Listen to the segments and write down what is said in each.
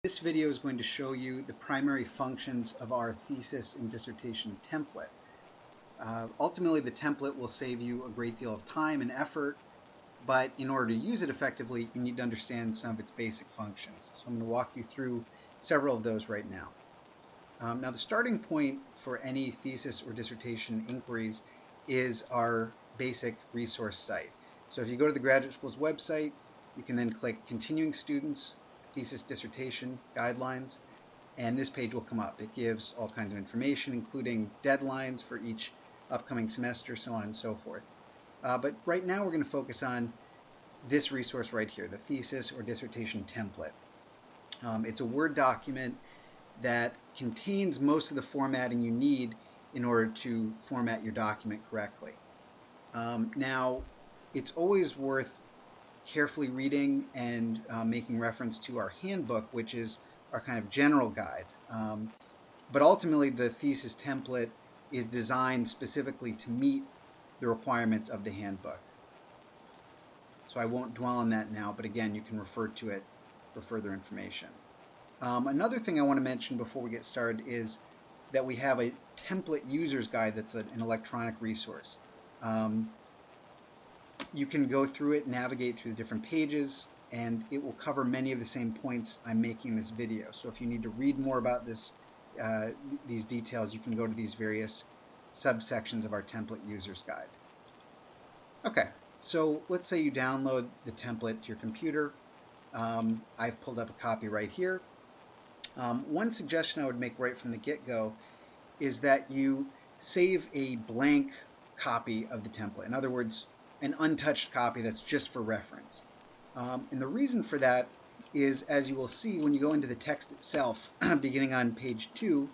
This video is going to show you the primary functions of our thesis and dissertation template. Ultimately, the template will save you a great deal of time and effort, but in order to use it effectively, you need to understand some of its basic functions. So I'm going to walk you through several of those right now. Now, the starting point for any thesis or dissertation inquiries is our basic resource site. So if you go to the graduate school's website, you can then click Continuing Students, Thesis Dissertation Guidelines, and this page will come up. It gives all kinds of information, including deadlines for each upcoming semester, so on and so forth. But right now we're going to focus on this resource right here, the Thesis or Dissertation Template. It's a Word document that contains most of the formatting you need in order to format your document correctly. Now, it's always worth carefully reading and making reference to our handbook, which is our kind of general guide. But ultimately, the thesis template is designed specifically to meet the requirements of the handbook. So I won't dwell on that now, but again, you can refer to it for further information. Another thing I want to mention before we get started is that we have a template user's guide that's an electronic resource. You can go through it, navigate through the different pages, and it will cover many of the same points I'm making in this video. So if you need to read more about this, these details, you can go to these various subsections of our template user's guide. Okay, so let's say you download the template to your computer. I've pulled up a copy right here. One suggestion I would make right from the get-go is that you save a blank copy of the template. In other words, an untouched copy that's just for reference. And the reason for that is, as you will see when you go into the text itself, beginning on page 2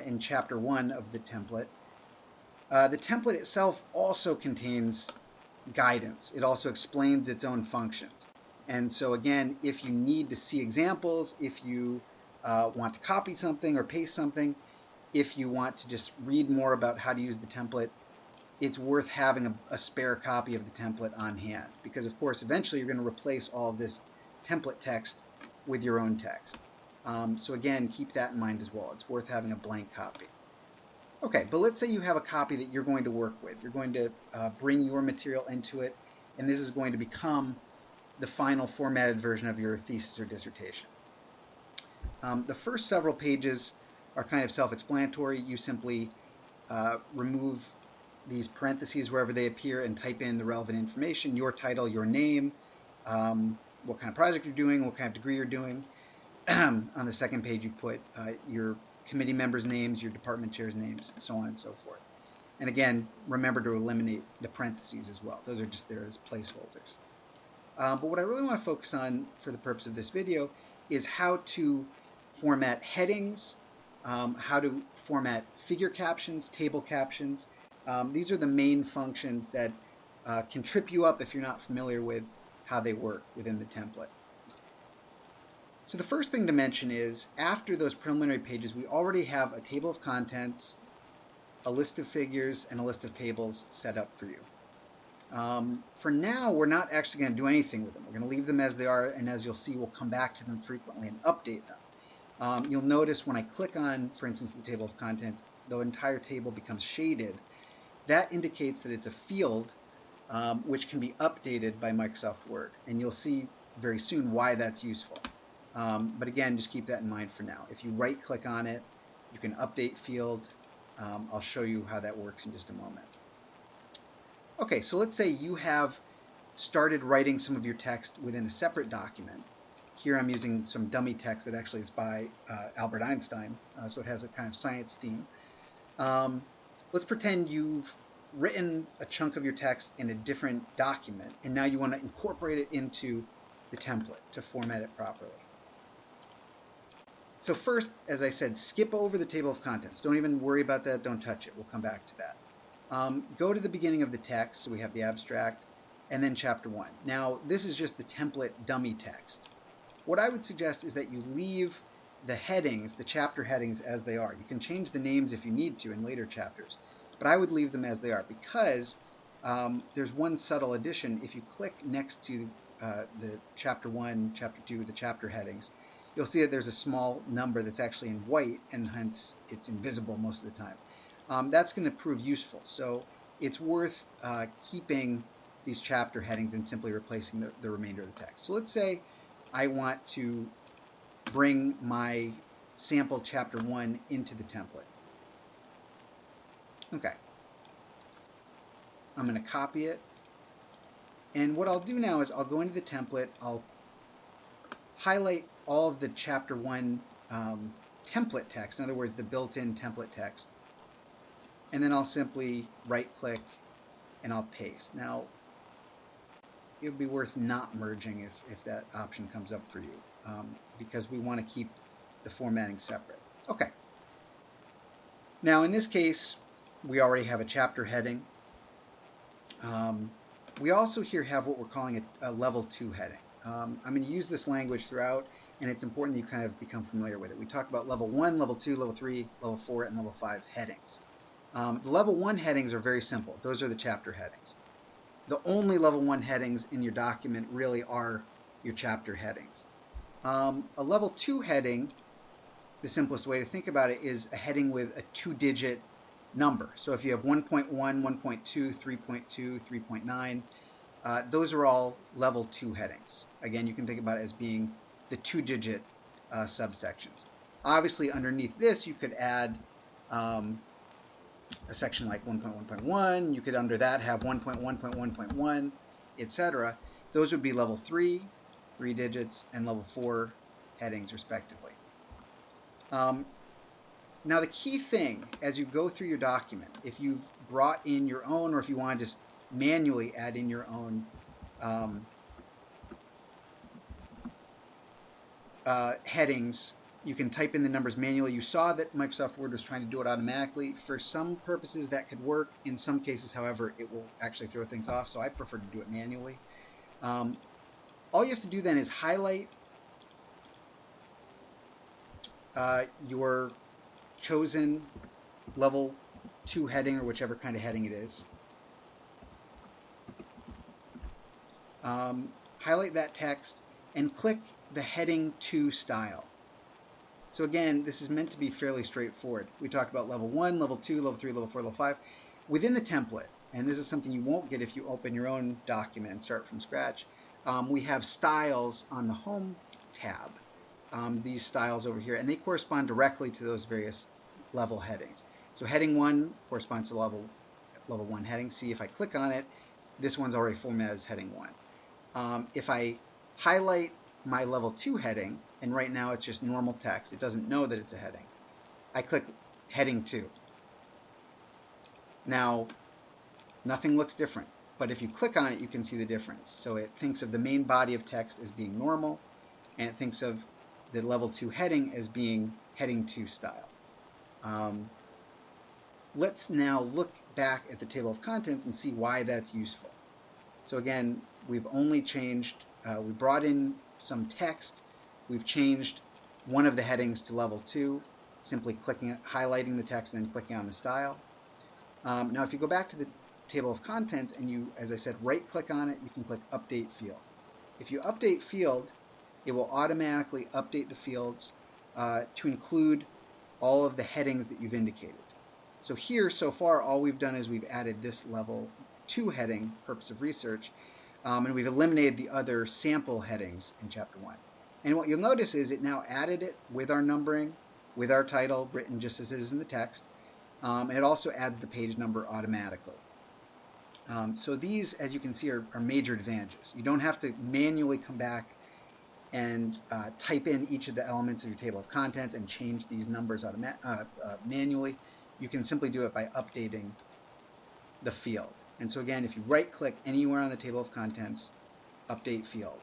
in chapter 1 of the template itself also contains guidance. It also explains its own functions. And so again, if you need to see examples, if you want to copy something or paste something, if you want to just read more about how to use the template, it's worth having a spare copy of the template on hand, because of course eventually you're going to replace all of this template text with your own text. So again, keep that in mind as well. It's worth having a blank copy. Okay, but let's say you have a copy that you're going to work with. You're going to bring your material into it, and this is going to become the final formatted version of your thesis or dissertation. The first several pages are kind of self-explanatory. You simply remove these parentheses wherever they appear and type in the relevant information, your title, your name, what kind of project you're doing, what kind of degree you're doing. On the second page, you put your committee members' names, your department chairs' names, and so on and so forth. And again, remember to eliminate the parentheses as well. Those are just there as placeholders. But what I really want to focus on for the purpose of this video is how to format headings, how to format figure captions, table captions. These are the main functions that can trip you up if you're not familiar with how they work within the template. So the first thing to mention is, after those preliminary pages, we already have a table of contents, a list of figures, and a list of tables set up for you. For now, we're not actually going to do anything with them. We're going to leave them as they are, and as you'll see, we'll come back to them frequently and update them. You'll notice when I click on, for instance, the table of contents, the entire table becomes shaded. That indicates that it's a field which can be updated by Microsoft Word, and you'll see very soon why that's useful. But again, just keep that in mind for now. If you right-click on it, you can update field. I'll show you how that works in just a moment. Okay, so let's say you have started writing some of your text within a separate document. Here I'm using some dummy text that actually is by Albert Einstein, so it has a kind of science theme. Let's pretend you've written a chunk of your text in a different document, and now you want to incorporate it into the template to format it properly. So first, as I said, skip over the table of contents. Don't even worry about that. Don't touch it. We'll come back to that. Go to the beginning of the text, so we have the abstract, and then chapter 1. Now, this is just the template dummy text. What I would suggest is that you leave the headings, the chapter headings, as they are. You can change the names if you need to in later chapters, but I would leave them as they are, because there's one subtle addition. If you click next to the chapter 1, chapter 2, the chapter headings, you'll see that there's a small number that's actually in white, and hence it's invisible most of the time. That's going to prove useful. So it's worth keeping these chapter headings and simply replacing the remainder of the text. So let's say I want to bring my sample chapter 1 into the template. Okay. I'm going to copy it. And what I'll do now is I'll go into the template, I'll highlight all of the chapter 1 template text, in other words, the built-in template text. And then I'll simply right-click and I'll paste. Now, it would be worth not merging if that option comes up for you, because we want to keep the formatting separate. Okay. Now, in this case, we already have a chapter heading. We also here have what we're calling a level 2 heading. I'm going to use this language throughout, and it's important that you kind of become familiar with it. We talk about level 1, level 2, level 3, level 4, and level 5 headings. The level 1 headings are very simple. Those are the chapter headings. The only level 1 headings in your document really are your chapter headings. A level 2 heading, the simplest way to think about it, is a heading with a 2-digit number. So if you have 1.1, 1.2, 3.2, 3.9, those are all level 2 headings. Again, you can think about it as being the 2-digit subsections. Obviously, underneath this, you could add a section like 1.1.1. You could under that have 1.1.1.1, etc. Those would be level 3, 3 digits, and level 4 headings, respectively. Now, the key thing as you go through your document, if you've brought in your own, or if you want to just manually add in your own headings, you can type in the numbers manually. You saw that Microsoft Word was trying to do it automatically. For some purposes, that could work. In some cases, however, it will actually throw things off, so I prefer to do it manually. All you have to do then is highlight your chosen level 2 heading, or whichever kind of heading it is. Highlight that text and click the heading 2 style. So again, this is meant to be fairly straightforward. We talked about level 1, level 2, level 3, level 4, level 5. Within the template, and this is something you won't get if you open your own document and start from scratch, we have styles on the Home tab. These styles over here, and they correspond directly to those various level headings. So heading 1 corresponds to level 1 heading. See, if I click on it, this one's already formatted as heading 1. If I highlight my level 2 heading, and right now it's just normal text, it doesn't know that it's a heading, I click heading 2. Now, nothing looks different, but if you click on it, you can see the difference. So it thinks of the main body of text as being normal, and it thinks of the level 2 heading as being heading 2 style. Let's now look back at the table of contents and see why that's useful. So again, we've only changed, we brought in some text, we've changed one of the headings to level 2, simply highlighting the text and then clicking on the style. Now if you go back to the table of contents and you, as I said, right click on it, you can click Update Field. If you update field, it will automatically update the fields to include all of the headings that you've indicated. So here, so far, all we've done is we've added this level 2 heading, purpose of research, and we've eliminated the other sample headings in chapter 1. And what you'll notice is it now added it with our numbering, with our title written just as it is in the text, and it also adds the page number automatically. So these, as you can see, are major advantages. You don't have to manually come back and type in each of the elements of your table of contents and change these numbers manually. You can simply do it by updating the field. And so again, if you right-click anywhere on the table of contents, Update Field.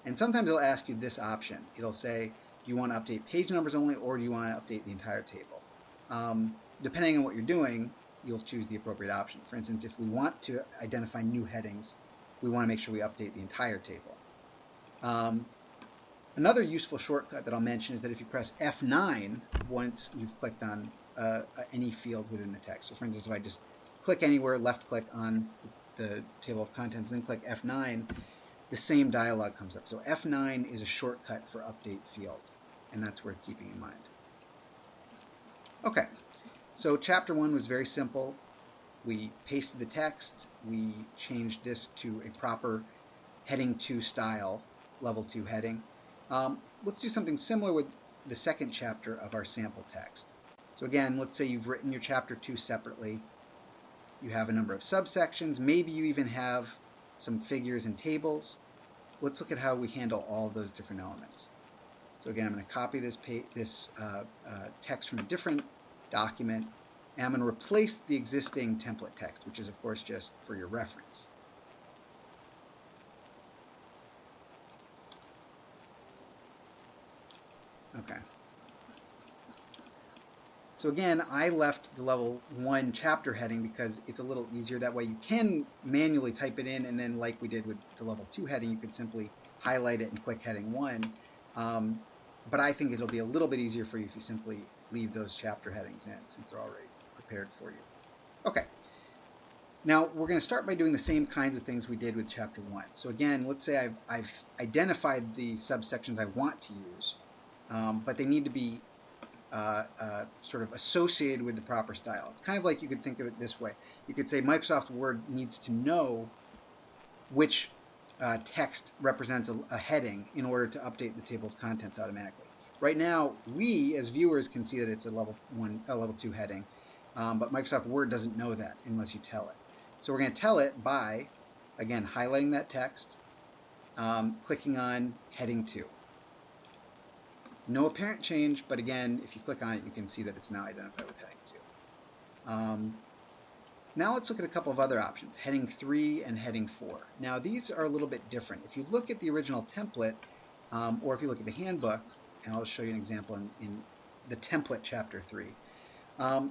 And sometimes it'll ask you this option. It'll say, do you want to update page numbers only, or do you want to update the entire table? Depending on what you're doing, you'll choose the appropriate option. For instance, if we want to identify new headings, we want to make sure we update the entire table. Another useful shortcut that I'll mention is that if you press F9 once you've clicked on any field within the text. So for instance, if I just click anywhere, left click on the table of contents, then click F9, the same dialog comes up. So F9 is a shortcut for Update Field. and that's worth keeping in mind. Okay, so chapter 1 was very simple. We pasted the text, we changed this to a proper heading 2 style, level 2 heading. Let's do something similar with the second chapter of our sample text. So again, let's say you've written your chapter 2 separately. You have a number of subsections. Maybe you even have some figures and tables. Let's look at how we handle all of those different elements. So again, I'm going to copy this text from a different document, and I'm going to replace the existing template text, which is of course just for your reference. Okay. So again, I left the level 1 chapter heading because it's a little easier. That way you can manually type it in, and then like we did with the level 2 heading, you can simply highlight it and click heading 1. But I think it'll be a little bit easier for you if you simply leave those chapter headings in, since they're already prepared for you. Okay. Now we're going to start by doing the same kinds of things we did with chapter 1. So again, let's say I've identified the subsections I want to use, but they need to be sort of associated with the proper style. It's kind of like, you could think of it this way. You could say Microsoft Word needs to know which text represents a heading in order to update the table's contents automatically. Right now, we as viewers can see that it's a level 2 heading, but Microsoft Word doesn't know that unless you tell it. So we're going to tell it by, again, highlighting that text, clicking on heading 2. No apparent change, but again, if you click on it, you can see that it's now identified with heading 2. Now let's look at a couple of other options, heading 3 and heading 4. Now these are a little bit different. If you look at the original template, or if you look at the handbook, and I'll show you an example in the template chapter 3,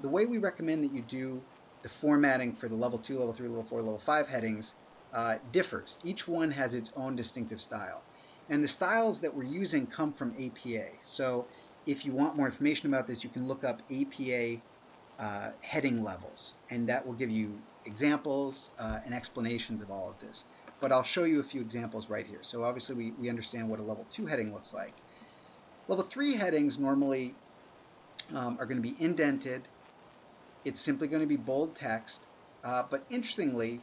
the way we recommend that you do the formatting for the level 2, level 3, level 4, level 5 headings differs. Each one has its own distinctive style. And the styles that we're using come from APA. So if you want more information about this, you can look up APA heading levels, and that will give you examples and explanations of all of this. But I'll show you a few examples right here. So obviously we understand what a level 2 heading looks like. Level 3 headings normally are going to be indented. It's simply going to be bold text, but interestingly,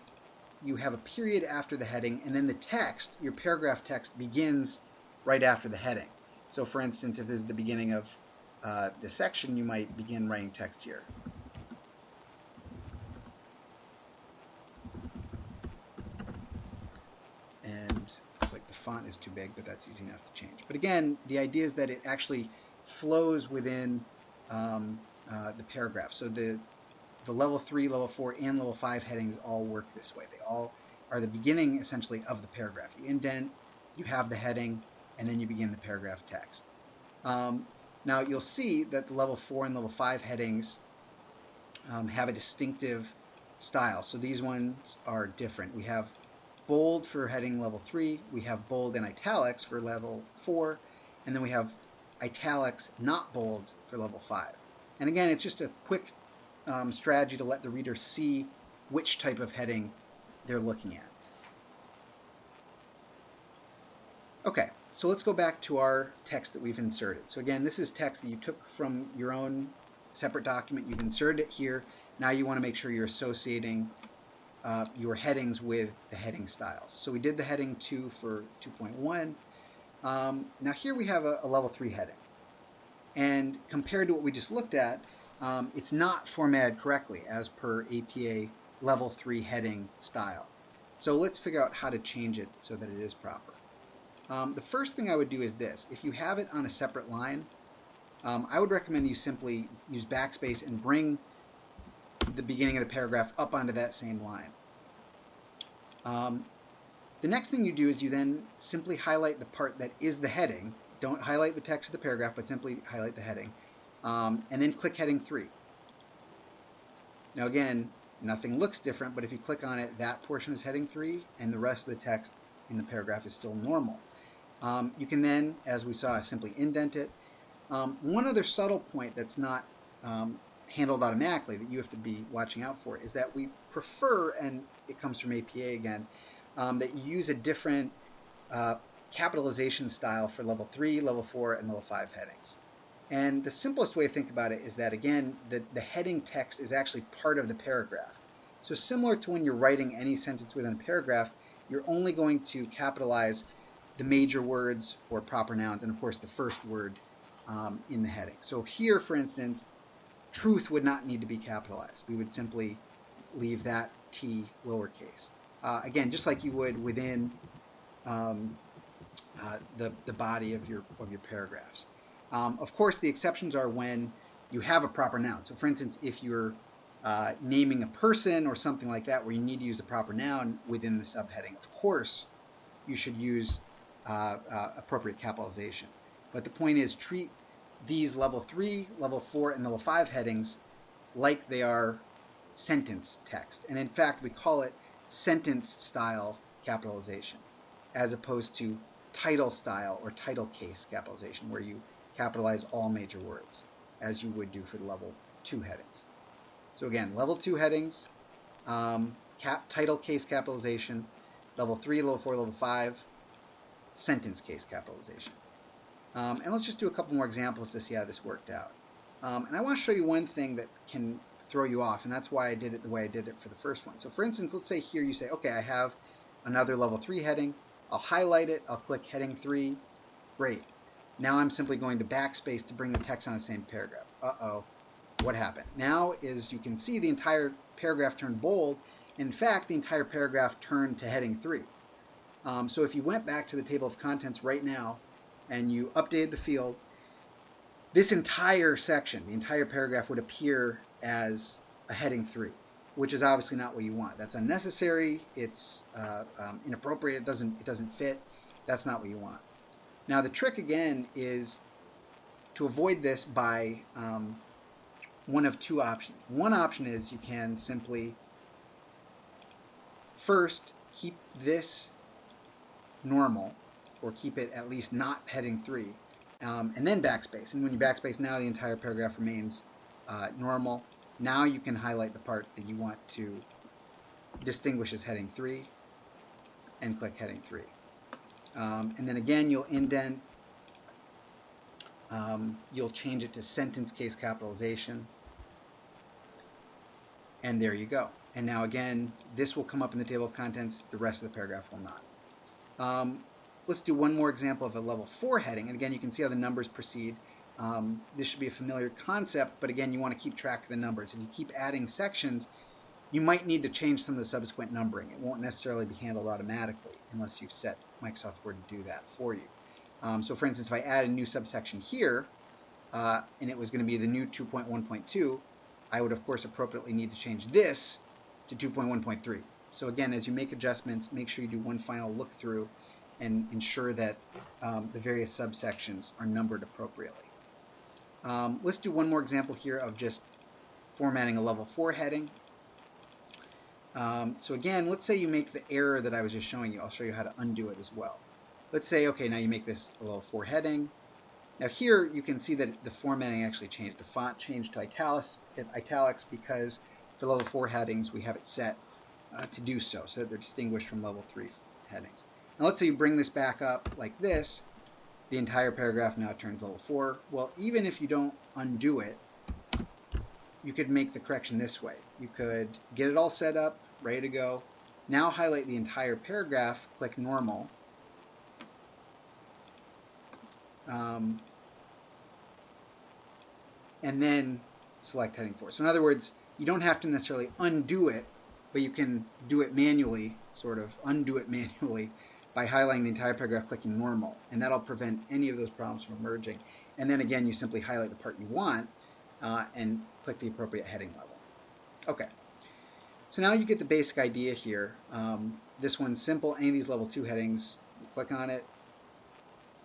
you have a period after the heading, and then the text, your paragraph text, begins right after the heading. So for instance, if this is the beginning of the section, you might begin writing text here. And it's like the font is too big, but that's easy enough to change. But again, the idea is that it actually flows within the paragraph. So the level 3, level 4, and level 5 headings all work this way. They all are the beginning, essentially, of the paragraph. You indent, you have the heading, and then you begin the paragraph text. Now, you'll see that the level 4 and level 5 headings have a distinctive style. So these ones are different. We have bold for heading level 3, we have bold and italics for level 4, and then we have italics not bold for level 5. And again, it's just a quick strategy to let the reader see which type of heading they're looking at. Okay, so let's go back to our text that we've inserted. So again, this is text that you took from your own separate document. You've inserted it here. Now you want to make sure you're associating your headings with the heading styles. So we did the heading 2 for 2.1. Now here we have a level 3 heading. And compared to what we just looked at, it's not formatted correctly as per APA level 3 heading style. So let's figure out how to change it so that it is proper. The first thing I would do is this. If you have it on a separate line, I would recommend you simply use backspace and bring the beginning of the paragraph up onto that same line. The next thing you do is you then simply highlight the part that is the heading. Don't highlight the text of the paragraph, but simply highlight the heading. And then click heading 3. Now again, nothing looks different, but if you click on it, that portion is heading 3, and the rest of the text in the paragraph is still normal. You can then, as we saw, simply indent it. One other subtle point that's not handled automatically that you have to be watching out for is that we prefer, and it comes from APA again, that you use a different capitalization style for level 3, level 4, and level 5 headings. And the simplest way to think about it is that, again, the heading text is actually part of the paragraph. So similar to when you're writing any sentence within a paragraph, you're only going to capitalize the major words or proper nouns, and of course the first word in the heading. So here, for instance, truth would not need to be capitalized. We would simply leave that T lowercase. Again, just like you would within the body of your paragraphs. Of course, the exceptions are when you have a proper noun. So for instance, if you're naming a person or something like that where you need to use a proper noun within the subheading, of course you should use appropriate capitalization. But the point is, treat these level 3, level 4, and level 5 headings like they are sentence text. And in fact, we call it sentence style capitalization, as opposed to title style or title case capitalization, where you capitalize all major words, as you would do for the level 2 headings. So again, level 2 headings, title case capitalization, level 3, level 4, level 5, sentence case capitalization. And let's just do a couple more examples to see how this worked out. And I want to show you one thing that can throw you off, and that's why I did it the way I did it for the first one. So for instance, let's say here you say, okay, I have another level 3 heading. I'll highlight it. I'll click heading 3. Great. Now I'm simply going to backspace to bring the text on the same paragraph. Uh-oh. What happened? Now, as you can see, the entire paragraph turned bold. In fact, the entire paragraph turned to heading 3. So if you went back to the table of contents right now and you updated the field, this entire section, the entire paragraph, would appear as a heading 3, which is obviously not what you want. That's unnecessary. It's inappropriate. It doesn't fit. That's not what you want. Now the trick again is to avoid this by one of two options. One option is you can simply first keep this normal, or keep it at least not heading 3, and then backspace. And when you backspace, now the entire paragraph remains normal. Now you can highlight the part that you want to distinguish as heading 3 and click heading 3. And then again, you'll indent, you'll change it to sentence case capitalization, and there you go. And now again, this will come up in the table of contents, the rest of the paragraph will not. Let's do one more example of a level 4 heading, and again, you can see how the numbers proceed. This should be a familiar concept, but again, you want to keep track of the numbers. If you keep adding sections, you might need to change some of the subsequent numbering. It won't necessarily be handled automatically unless you've set Microsoft Word to do that for you. So for instance, if I add a new subsection here, and it was going to be the new 2.1.2, I would of course appropriately need to change this to 2.1.3. So again, as you make adjustments, make sure you do one final look through and ensure that the various subsections are numbered appropriately. Let's do one more example here of just formatting a level 4 heading. So again, let's say you make the error that I was just showing you. I'll show you how to undo it as well. Let's say, okay, now you make this a level 4 heading. Now here you can see that the formatting actually changed. The font changed to italics because for level 4 headings we have it set to do so that they're distinguished from level 3 headings. Now let's say you bring this back up like this. The entire paragraph now turns level 4. Well, even if you don't undo it, you could make the correction this way. You could get it all set up, ready to go. Now highlight the entire paragraph, click normal. And then select heading 4. So in other words, you don't have to necessarily undo it, but you can do it manually, sort of undo it manually by highlighting the entire paragraph, clicking normal. And that'll prevent any of those problems from emerging. And then again, you simply highlight the part you want and click the appropriate heading level. Okay. So now you get the basic idea here. This one's simple. Any of these level 2 headings, you click on it,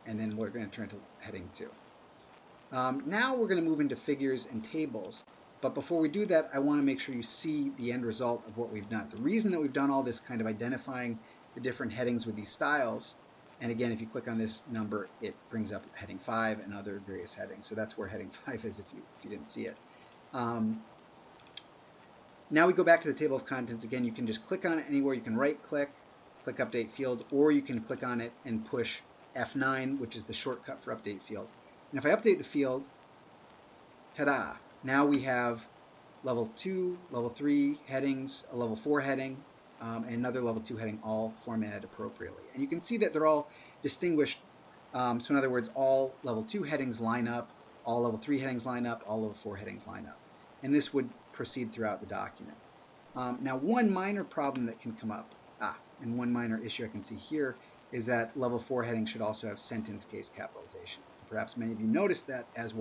and then we're going to turn to heading 2. Now we're going to move into figures and tables. But before we do that, I want to make sure you see the end result of what we've done. The reason that we've done all this kind of identifying the different headings with these styles, and again, if you click on this number, it brings up heading 5 and other various headings. So that's where heading 5 is if you didn't see it. Now we go back to the table of contents. Again, you can just click on it anywhere. You can right-click, click Update Field, or you can click on it and push F9, which is the shortcut for update field. And if I update the field, ta-da, now we have level 2, level 3 headings, a level 4 heading, and another level 2 heading, all formatted appropriately. And you can see that they're all distinguished. So in other words, all level 2 headings line up, all level 3 headings line up, all level 4 headings line up. And this would proceed throughout the document. Now, one minor problem that can come up, and one minor issue I can see here, is that level 4 heading should also have sentence case capitalization. Perhaps many of you noticed that as you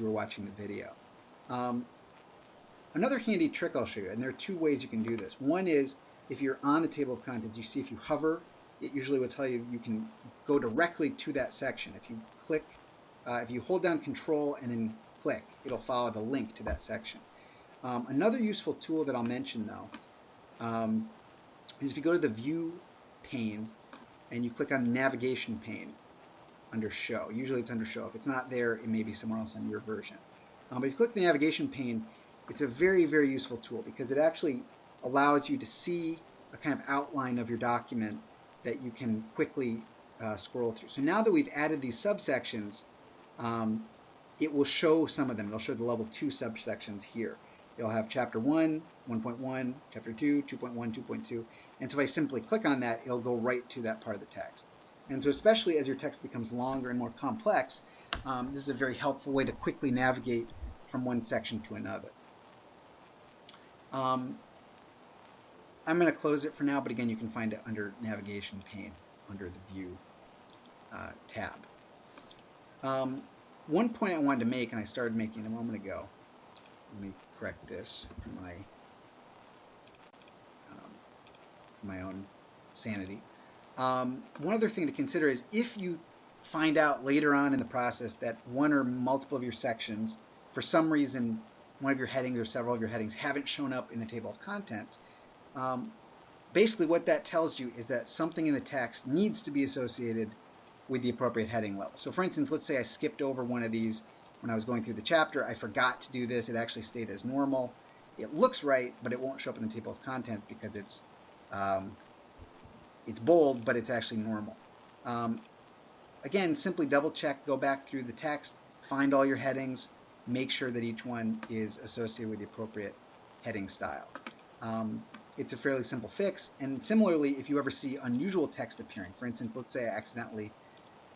were watching the video. Another handy trick I'll show you, and there are two ways you can do this. One is, if you're on the table of contents, you see if you hover, it usually will tell you you can go directly to that section. If you click, if you hold down Control and then click, it'll follow the link to that section. Another useful tool that I'll mention, though, is if you go to the View pane and you click on the Navigation pane under Show. Usually it's under Show. If it's not there, it may be somewhere else on your version. But if you click the Navigation pane, it's a very, very useful tool because it actually allows you to see a kind of outline of your document that you can quickly scroll through. So now that we've added these subsections, it will show some of them. It'll show the level 2 subsections here. It'll have chapter 1, 1.1, chapter 2, 2.1, 2.2. And so if I simply click on that, it'll go right to that part of the text. And so especially as your text becomes longer and more complex, this is a very helpful way to quickly navigate from one section to another. I'm going to close it for now, but again, you can find it under Navigation pane, under the View tab. One point I wanted to make, and I started making a moment ago, let me correct this for my own sanity. One other thing to consider is if you find out later on in the process that one or multiple of your sections, for some reason, one of your headings or several of your headings haven't shown up in the table of contents, basically what that tells you is that something in the text needs to be associated with the appropriate heading level. So for instance, let's say I skipped over one of these when I was going through the chapter. I forgot to do this. It actually stayed as normal. It looks right, but it won't show up in the table of contents because it's bold, but it's actually normal. Again, simply double check, go back through the text, find all your headings, make sure that each one is associated with the appropriate heading style. It's a fairly simple fix, and similarly, if you ever see unusual text appearing, for instance, let's say I accidentally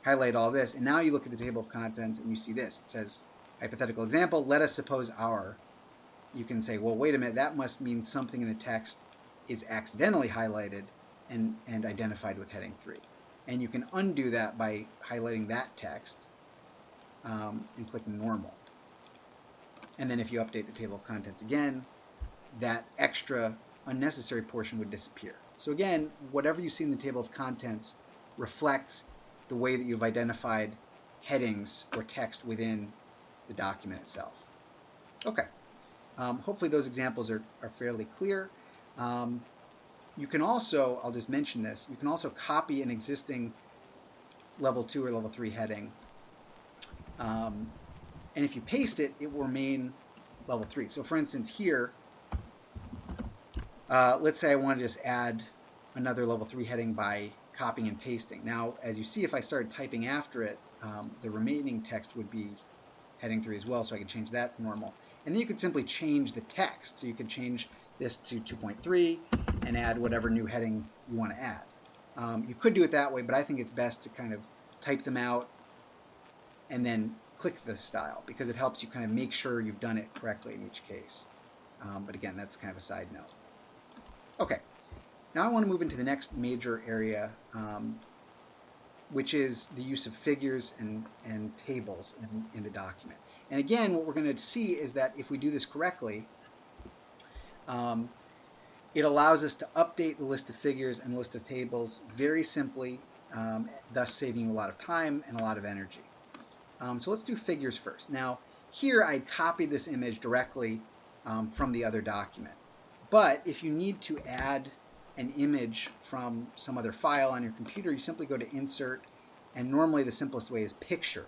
highlight all this, and now you look at the table of contents and you see this. It says, hypothetical example, let us suppose our. You can say, well, wait a minute, that must mean something in the text is accidentally highlighted and identified with heading 3. And you can undo that by highlighting that text and clicking normal. And then if you update the table of contents again, that extra unnecessary portion would disappear. So again, whatever you see in the table of contents reflects the way that you've identified headings or text within the document itself. Okay. Hopefully those examples are fairly clear. You can also, I'll just mention this, you can also copy an existing level 2 or level 3 heading. And if you paste it, it will remain level 3. So for instance here, let's say I want to just add another level 3 heading by copying and pasting. Now, as you see, if I started typing after it, the remaining text would be heading 3 as well, so I could change that to normal. And then you could simply change the text. So you could change this to 2.3 and add whatever new heading you want to add. You could do it that way, but I think it's best to kind of type them out and then click the style, because it helps you kind of make sure you've done it correctly in each case. But again, that's kind of a side note. Okay, now I want to move into the next major area, which is the use of figures and tables in the document. And again, what we're going to see is that if we do this correctly, it allows us to update the list of figures and list of tables very simply, thus saving you a lot of time and a lot of energy. So let's do figures first. Now, here I copied this image directly from the other document. But if you need to add an image from some other file on your computer, you simply go to Insert, and normally the simplest way is Picture.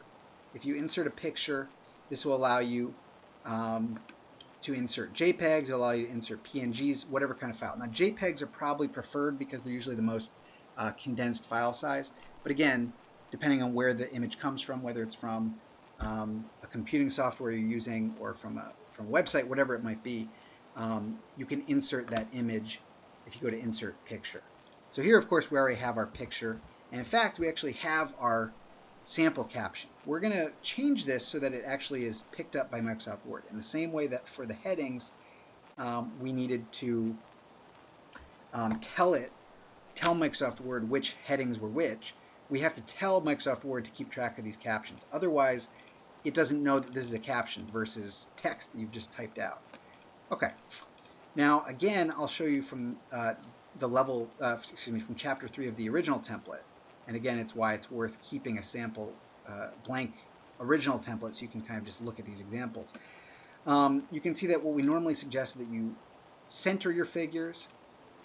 If you insert a picture, this will allow you to insert JPEGs, it'll allow you to insert PNGs, whatever kind of file. Now, JPEGs are probably preferred because they're usually the most condensed file size. But again, depending on where the image comes from, whether it's from a computing software you're using or from a website, whatever it might be, you can insert that image if you go to Insert Picture. So here, of course, we already have our picture. And in fact, we actually have our sample caption. We're going to change this so that it actually is picked up by Microsoft Word. In the same way that for the headings, we needed to tell Microsoft Word which headings were which, we have to tell Microsoft Word to keep track of these captions. Otherwise, it doesn't know that this is a caption versus text that you've just typed out. Okay. Now, again, I'll show you from from Chapter 3 of the original template. And again, it's why it's worth keeping a sample blank original template so you can kind of just look at these examples. You can see that what we normally suggest is that you center your figures.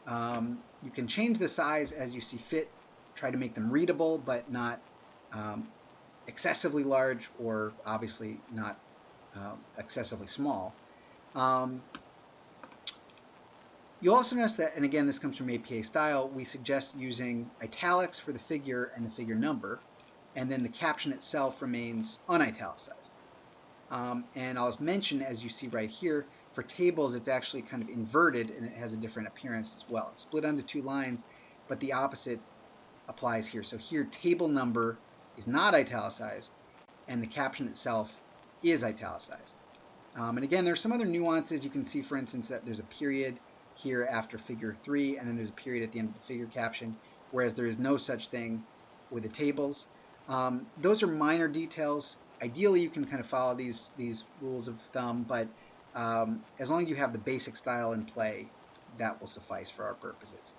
You can change the size as you see fit. Try to make them readable, but not excessively large or obviously not excessively small. You'll also notice that, and again, this comes from APA style, we suggest using italics for the figure and the figure number, and then the caption itself remains unitalicized. And I'll mention, as you see right here, for tables, it's actually kind of inverted and it has a different appearance as well. It's split onto two lines, but the opposite applies here. So here, table number is not italicized, and the caption itself is italicized. And again, there's some other nuances. You can see, for instance, that there's a period here after figure 3, and then there's a period at the end of the figure caption, whereas there is no such thing with the tables. Those are minor details. Ideally, you can kind of follow these rules of thumb, but as long as you have the basic style in play, that will suffice for our purposes.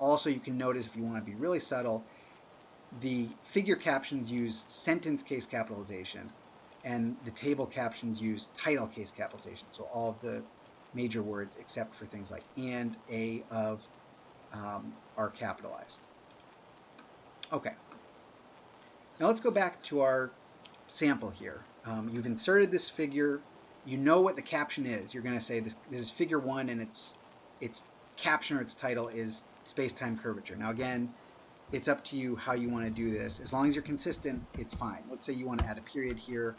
Also, you can notice, if you want to be really subtle, the figure captions use sentence case capitalization, and the table captions use title case capitalization. So all of the major words, except for things like and, a, of, are capitalized. Okay. Now let's go back to our sample here. You've inserted this figure. You know what the caption is. You're going to say this is figure 1, and its caption or its title is space-time curvature. Now again, it's up to you how you want to do this. As long as you're consistent, it's fine. Let's say you want to add a period here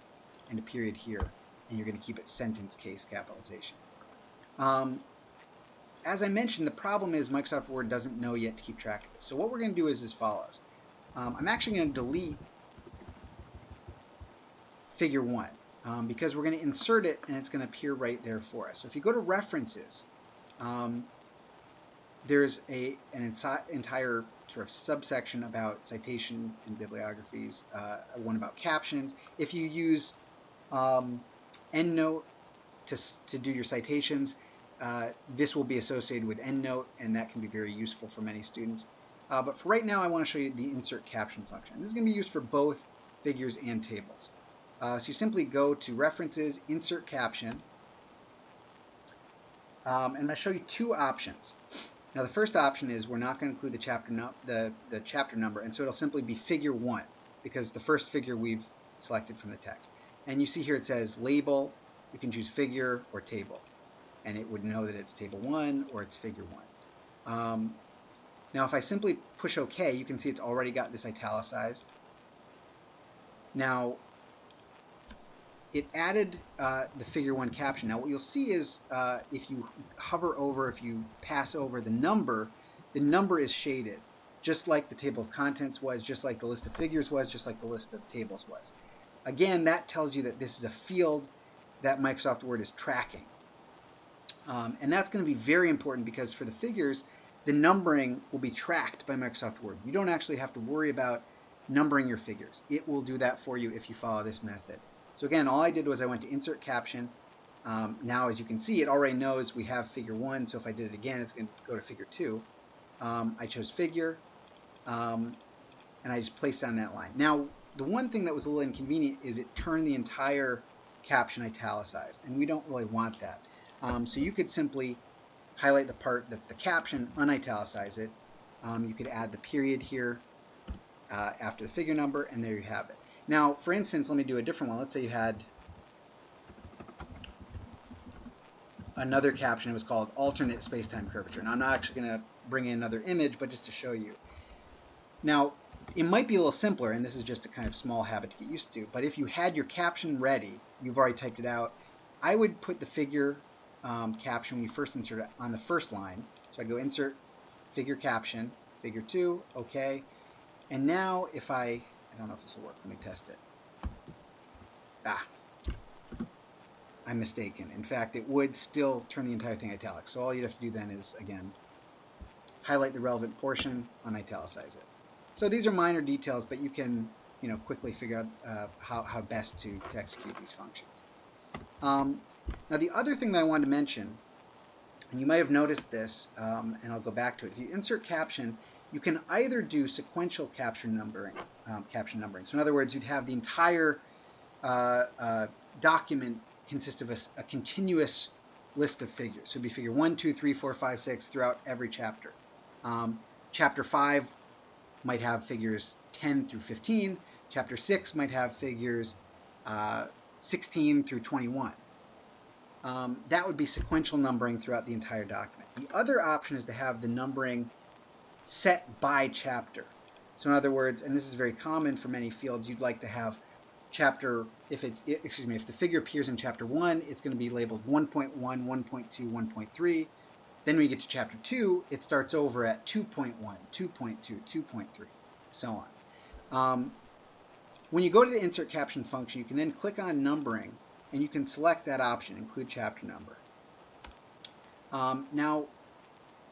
and a period here, and you're going to keep it sentence case capitalization. As I mentioned, the problem is Microsoft Word doesn't know yet to keep track of this. So what we're going to do is as follows. I'm actually going to delete figure 1 because we're going to insert it and it's going to appear right there for us. So if you go to References, there's an entire sort of subsection about citation and bibliographies, one about captions. If you use EndNote to do your citations, this will be associated with EndNote, and that can be very useful for many students. But for right now, I want to show you the insert caption function. This is going to be used for both figures and tables. So you simply go to References, Insert Caption, and I'm going to show you two options. Now the first option is we're not going to include the chapter number, and so it'll simply be figure 1 because the first figure we've selected from the text. And you see here it says label. You can choose figure or table, and it would know that it's table 1 or it's figure 1. Now if I simply push OK, you can see it's already got this italicized. Now it added the figure 1 caption. Now what you'll see is if you hover over, if you pass over the number is shaded, just like the table of contents was, just like the list of figures was, just like the list of tables was. Again, that tells you that this is a field that Microsoft Word is tracking. And that's going to be very important because for the figures, the numbering will be tracked by Microsoft Word. You don't actually have to worry about numbering your figures. It will do that for you if you follow this method. So again, all I did was I went to Insert Caption. Now, as you can see, it already knows we have figure 1, so if I did it again, it's going to go to figure 2. I chose figure, and I just placed on that line. Now, the one thing that was a little inconvenient is it turned the entire caption italicized, and we don't really want that. So you could simply highlight the part that's the caption, unitalicize it. You could add the period here after the figure number, and there you have it. Now, for instance, let me do a different one. Let's say you had another caption. It was called alternate space-time curvature. Now, I'm not actually going to bring in another image, but just to show you. Now, it might be a little simpler, and this is just a kind of small habit to get used to, but if you had your caption ready, you've already typed it out, I would put the figure caption when you first insert it on the first line. So I go insert figure caption, figure 2, okay. And now if I don't know if this will work, let me test it. I'm mistaken. In fact, it would still turn the entire thing italic. So all you'd have to do then is, again, highlight the relevant portion, unitalicize it. So these are minor details, but you can, quickly figure out how best to execute these functions. Now the other thing that I wanted to mention, and you might have noticed this, and I'll go back to it. If you insert caption, you can either do sequential caption numbering. So in other words, you'd have the entire document consist of a continuous list of figures. So it'd be figure 1, 2, 3, 4, 5, 6 throughout every chapter. Chapter 5 might have figures 10 through 15. Chapter 6 might have figures 16 through 21. That would be sequential numbering throughout the entire document. The other option is to have the numbering set by chapter. So in other words, and this is very common for many fields, you'd like to have chapter, if the figure appears in chapter 1, it's going to be labeled 1.1, 1.2, 1.3. Then when you get to chapter 2, it starts over at 2.1, 2.2, 2.3, so on. When you go to the insert caption function, you can then click on numbering, and you can select that option, include chapter number. Now,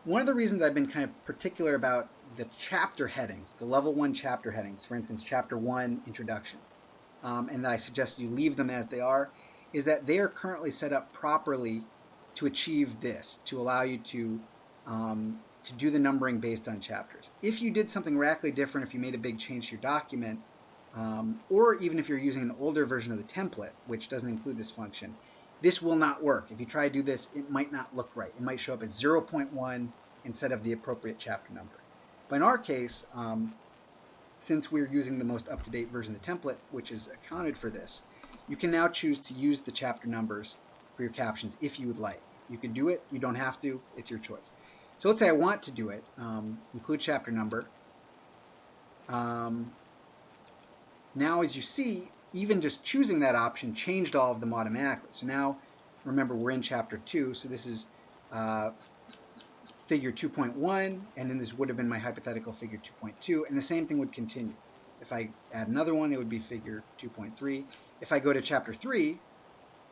one of the reasons I've been kind of particular about the chapter headings, the level 1 chapter headings, for instance, chapter 1 introduction, and that I suggest you leave them as they are, is that they are currently set up properly to achieve this, to allow you to do the numbering based on chapters. If you did something radically different, if you made a big change to your document, or even if you're using an older version of the template, which doesn't include this function, this will not work. If you try to do this, it might not look right. It might show up as 0.1 instead of the appropriate chapter number. But in our case, since we're using the most up-to-date version of the template, which is accounted for this, you can now choose to use the chapter numbers for your captions if you would like. You can do it, you don't have to, it's your choice. So let's say I want to do it, include chapter number. Now as you see, even just choosing that option changed all of them automatically. So now, remember, we're in chapter 2, so this is figure 2.1, and then this would have been my hypothetical figure 2.2, and the same thing would continue. If I add another one, it would be figure 2.3. If I go to chapter 3,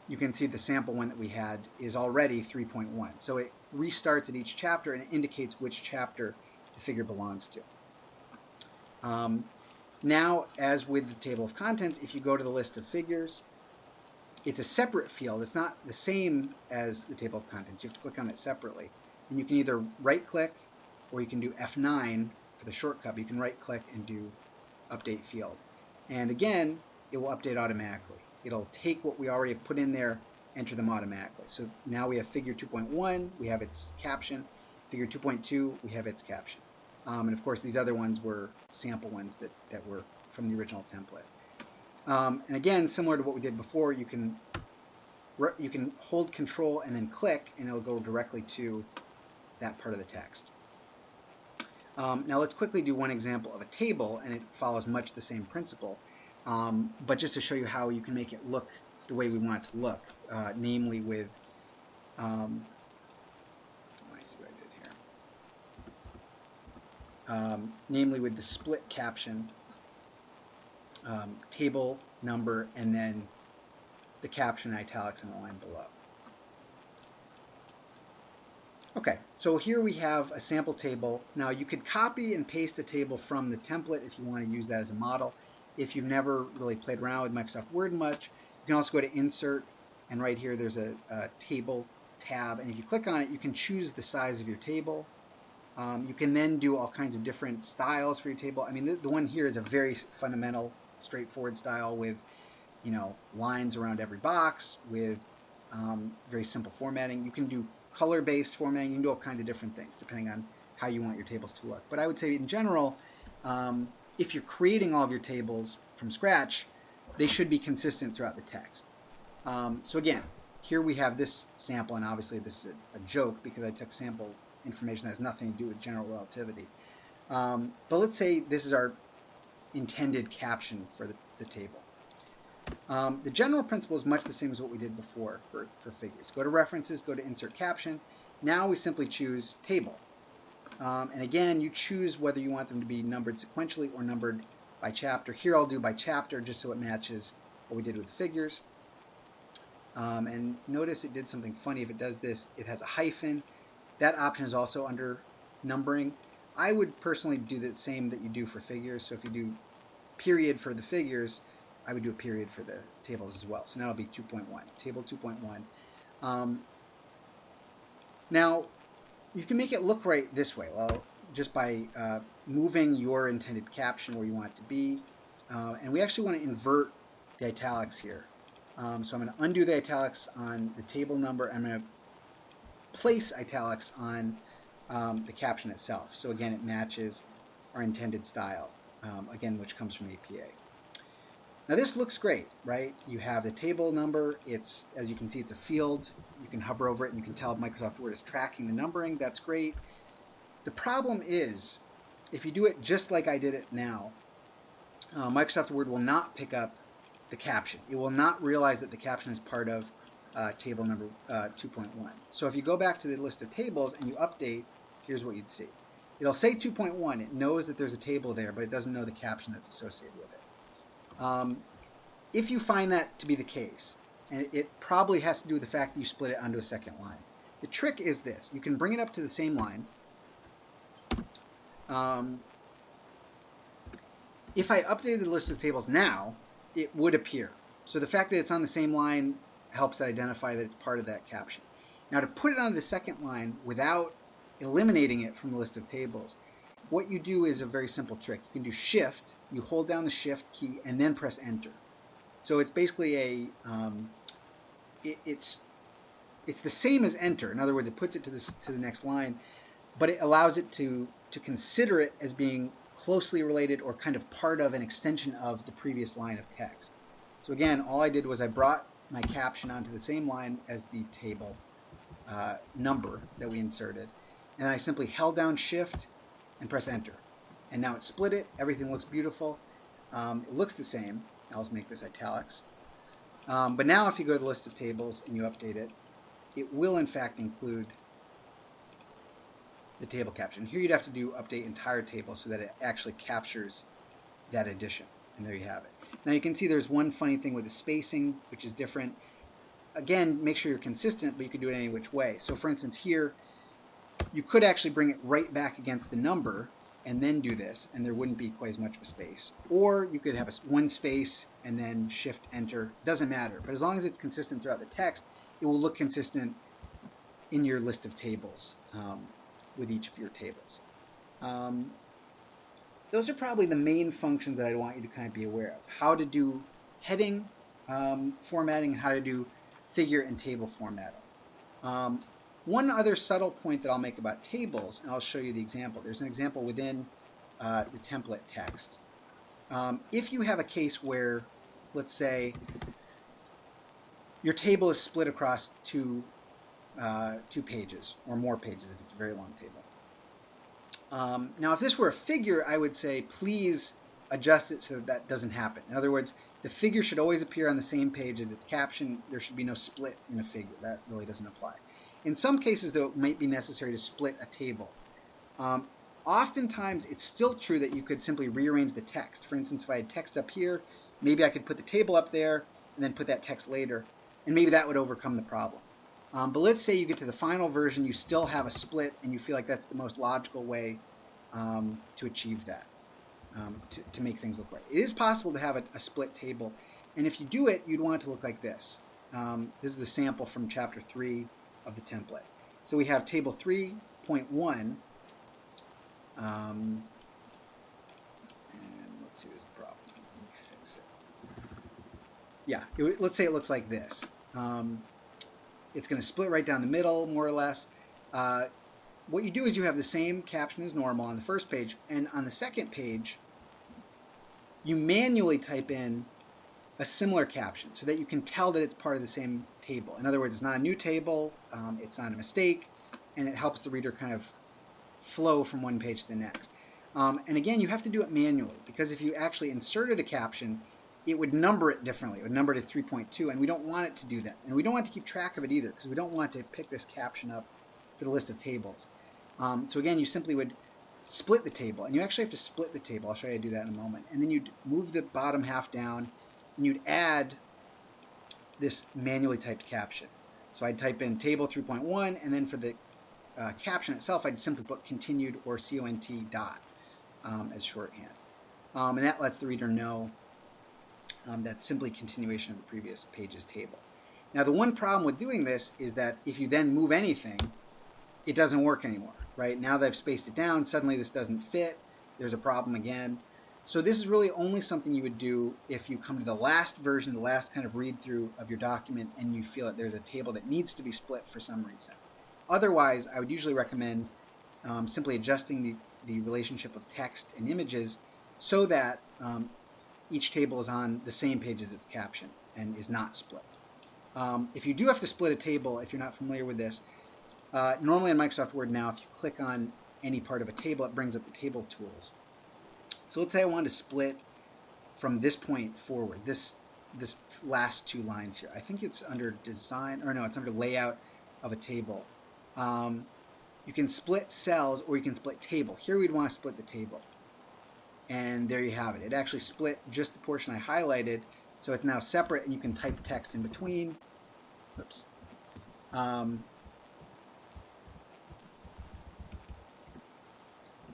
you can see the sample one that we had is already 3.1. So it restarts at each chapter and it indicates which chapter the figure belongs to. Now, as with the table of contents, if you go to the list of figures, it's a separate field. It's not the same as the table of contents. You have to click on it separately. And you can either right-click or you can do F9 for the shortcut. But you can right-click and do Update Field. And again, it will update automatically. It'll take what we already have put in there, enter them automatically. So now we have figure 2.1, we have its caption. Figure 2.2, we have its caption. And of course, these other ones were sample ones that were from the original template. And again, similar to what we did before, you can hold Control and then click, and it'll go directly to that part of the text. Now let's quickly do one example of a table, and it follows much the same principle, but just to show you how you can make it look the way we want it to look, namely with namely with the split caption, table number, and then the caption italics in the line below. Okay, so here we have a sample table. Now you could copy and paste a table from the template if you want to use that as a model. If you've never really played around with Microsoft Word much, you can also go to Insert, and right here there's a Table tab, and if you click on it, you can choose the size of your table. You can then do all kinds of different styles for your table. I mean, the one here is a very fundamental, straightforward style with, lines around every box, with very simple formatting. You can do color-based formatting. You can do all kinds of different things depending on how you want your tables to look. But I would say in general, if you're creating all of your tables from scratch, they should be consistent throughout the text. So again, here we have this sample, and obviously this is a joke because I took sample information that has nothing to do with general relativity. But let's say this is our intended caption for the table. The general principle is much the same as what we did before for figures. Go to References, go to Insert Caption. Now we simply choose Table. And again, you choose whether you want them to be numbered sequentially or numbered by chapter. Here I'll do by chapter just so it matches what we did with the figures. And notice it did something funny. If it does this, it has a hyphen. That option is also under numbering. I would personally do the same that you do for figures. So if you do period for the figures, I would do a period for the tables as well. So now it'll be 2.1, table 2.1. Now, you can make it look right this way, well, just by moving your intended caption where you want it to be. And we actually want to invert the italics here. So I'm going to undo the italics on the table number. I'm going to place italics on the caption itself. So again, it matches our intended style, again, which comes from APA. Now this looks great, right? You have the table number. It's, as you can see, it's a field. You can hover over it and you can tell Microsoft Word is tracking the numbering. That's great. The problem is, if you do it just like I did it now, Microsoft Word will not pick up the caption. It will not realize that the caption is part of table number 2.1. So if you go back to the list of tables and you update, here's what you'd see. It'll say 2.1. It knows that there's a table there, but it doesn't know the caption that's associated with it. If you find that to be the case, and it probably has to do with the fact that you split it onto a second line, the trick is this. You can bring it up to the same line. If I updated the list of tables now, it would appear. So the fact that it's on the same line helps identify that it's part of that caption. Now to put it on the second line without eliminating it from the list of tables, what you do is a very simple trick. You can do Shift, you hold down the Shift key, and then press Enter. So it's basically a, it's the same as Enter. In other words, it puts it to the next line, but it allows it to consider it as being closely related or kind of part of an extension of the previous line of text. So again, all I did was I brought my caption onto the same line as the table number that we inserted, and then I simply held down Shift and press Enter. And now it's split it. Everything looks beautiful. It looks the same. I'll just make this italics. But now if you go to the list of tables and you update it, it will in fact include the table caption. Here you'd have to do update entire table so that it actually captures that addition. And there you have it. Now you can see there's one funny thing with the spacing, which is different. Again, make sure you're consistent, but you can do it any which way. So for instance here, you could actually bring it right back against the number and then do this, and there wouldn't be quite as much of a space. Or you could have one space and then Shift Enter. Doesn't matter, but as long as it's consistent throughout the text, it will look consistent in your list of tables with each of your tables. Those are probably the main functions that I want you to kind of be aware of. How to do heading formatting and how to do figure and table formatting. One other subtle point that I'll make about tables, and I'll show you the example. There's an example within the template text. If you have a case where, let's say, your table is split across two pages or more pages if it's a very long table. Now, if this were a figure, I would say, please adjust it so that that doesn't happen. In other words, the figure should always appear on the same page as its caption. There should be no split in a figure. That really doesn't apply. In some cases, though, it might be necessary to split a table. Oftentimes, it's still true that you could simply rearrange the text. For instance, if I had text up here, maybe I could put the table up there and then put that text later, and maybe that would overcome the problem. But let's say you get to the final version, you still have a split, and you feel like that's the most logical way to achieve that, to make things look right. It is possible to have a split table, and if you do it, you'd want it to look like this. This is the sample from Chapter 3 of the template. So we have table 3.1, and let's see, there's a problem. Let me fix it. Yeah, let's say it looks like this. It's going to split right down the middle, more or less. What you do is you have the same caption as normal on the first page, and on the second page, you manually type in a similar caption so that you can tell that it's part of the same table. In other words, it's not a new table, it's not a mistake, and it helps the reader kind of flow from one page to the next. And again, you have to do it manually, because if you actually inserted a caption, it would number it differently. It would number it as 3.2, and we don't want it to do that. And we don't want to keep track of it either, because we don't want to pick this caption up for the list of tables. So again, you simply would split the table, and you actually have to split the table. I'll show you how to do that in a moment. And then you'd move the bottom half down, and you'd add this manually typed caption. So I'd type in table 3.1, and then for the caption itself, I'd simply put continued or CONT dot as shorthand. And that lets the reader know that's simply continuation of the previous page's table. Now, the one problem with doing this is that if you then move anything, it doesn't work anymore, right? Now that I've spaced it down, suddenly this doesn't fit. There's a problem again. So this is really only something you would do if you come to the last version, the last kind of read through of your document, and you feel that there's a table that needs to be split for some reason. Otherwise, I would usually recommend simply adjusting the relationship of text and images so that each table is on the same page as its caption and is not split. If you do have to split a table, if you're not familiar with this, normally in Microsoft Word now, if you click on any part of a table, it brings up the table tools. So let's say I wanted to split from this point forward, this last two lines here. I think it's under design, or no, it's under layout of a table. You can split cells or you can split table. Here we'd want to split the table. And there you have it. It actually split just the portion I highlighted, so it's now separate, and you can type text in between. Oops.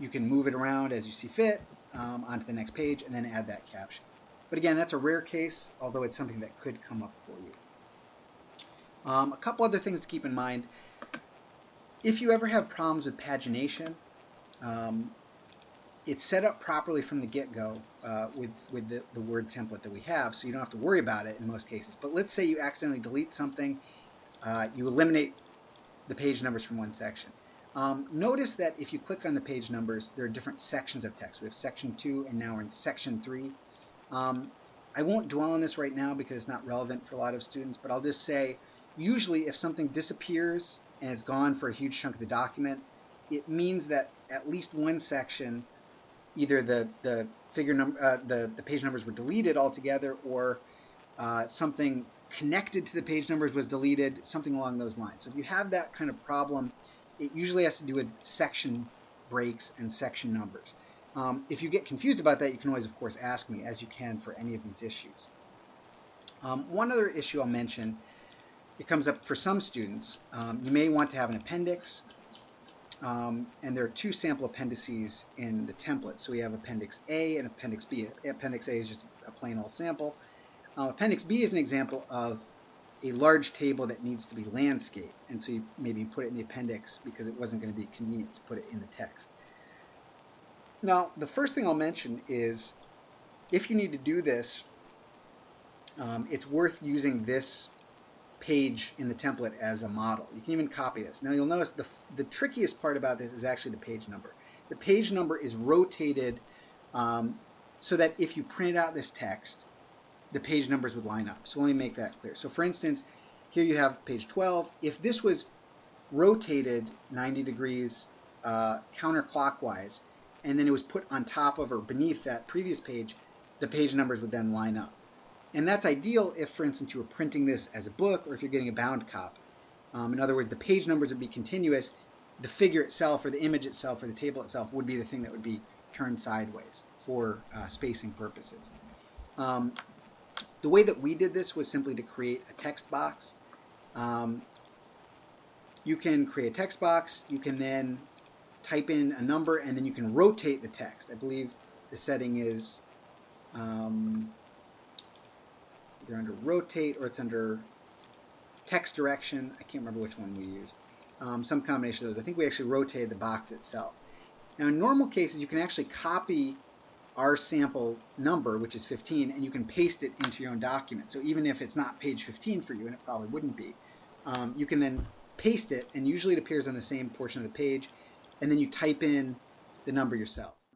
You can move it around as you see fit onto the next page and then add that caption. But again, that's a rare case, although it's something that could come up for you. A couple other things to keep in mind. If you ever have problems with pagination, it's set up properly from the get-go with the Word template that we have, so you don't have to worry about it in most cases. But let's say you accidentally delete something, you eliminate the page numbers from one section. Notice that if you click on the page numbers, there are different sections of text. We have section 2, and now we're in section 3. I won't dwell on this right now because it's not relevant for a lot of students, but I'll just say, usually if something disappears and it's gone for a huge chunk of the document, it means that at least one section, either the page numbers were deleted altogether, or something connected to the page numbers was deleted, something along those lines. So if you have that kind of problem, it usually has to do with section breaks and section numbers. If you get confused about that, you can always, of course, ask me, as you can for any of these issues. One other issue I'll mention, it comes up for some students. You may want to have an appendix, and there are two sample appendices in the template. So we have Appendix A and Appendix B. Appendix A is just a plain old sample. Appendix B is an example of a large table that needs to be landscape, and so you maybe put it in the appendix because it wasn't going to be convenient to put it in the text. Now, the first thing I'll mention is, if you need to do this, it's worth using this page in the template as a model. You can even copy this. Now you'll notice the trickiest part about this is actually the page number. The page number is rotated so that if you printed out this text, the page numbers would line up. So let me make that clear. So for instance, here you have page 12. If this was rotated 90 degrees counterclockwise, and then it was put on top of or beneath that previous page, the page numbers would then line up. And that's ideal if, for instance, you were printing this as a book, or if you're getting a bound copy. In other words, the page numbers would be continuous. The figure itself, or the image itself, or the table itself would be the thing that would be turned sideways for spacing purposes. The way that we did this was simply to create a text box. You can create a text box. You can then type in a number, and then you can rotate the text. I believe the setting is either under rotate or it's under text direction. I can't remember which one we used. Some combination of those. I think we actually rotated the box itself. Now, in normal cases, you can actually copy our sample number, which is 15, and you can paste it into your own document. So even if it's not page 15 for you, and it probably wouldn't be, you can then paste it, and usually it appears on the same portion of the page, and then you type in the number yourself.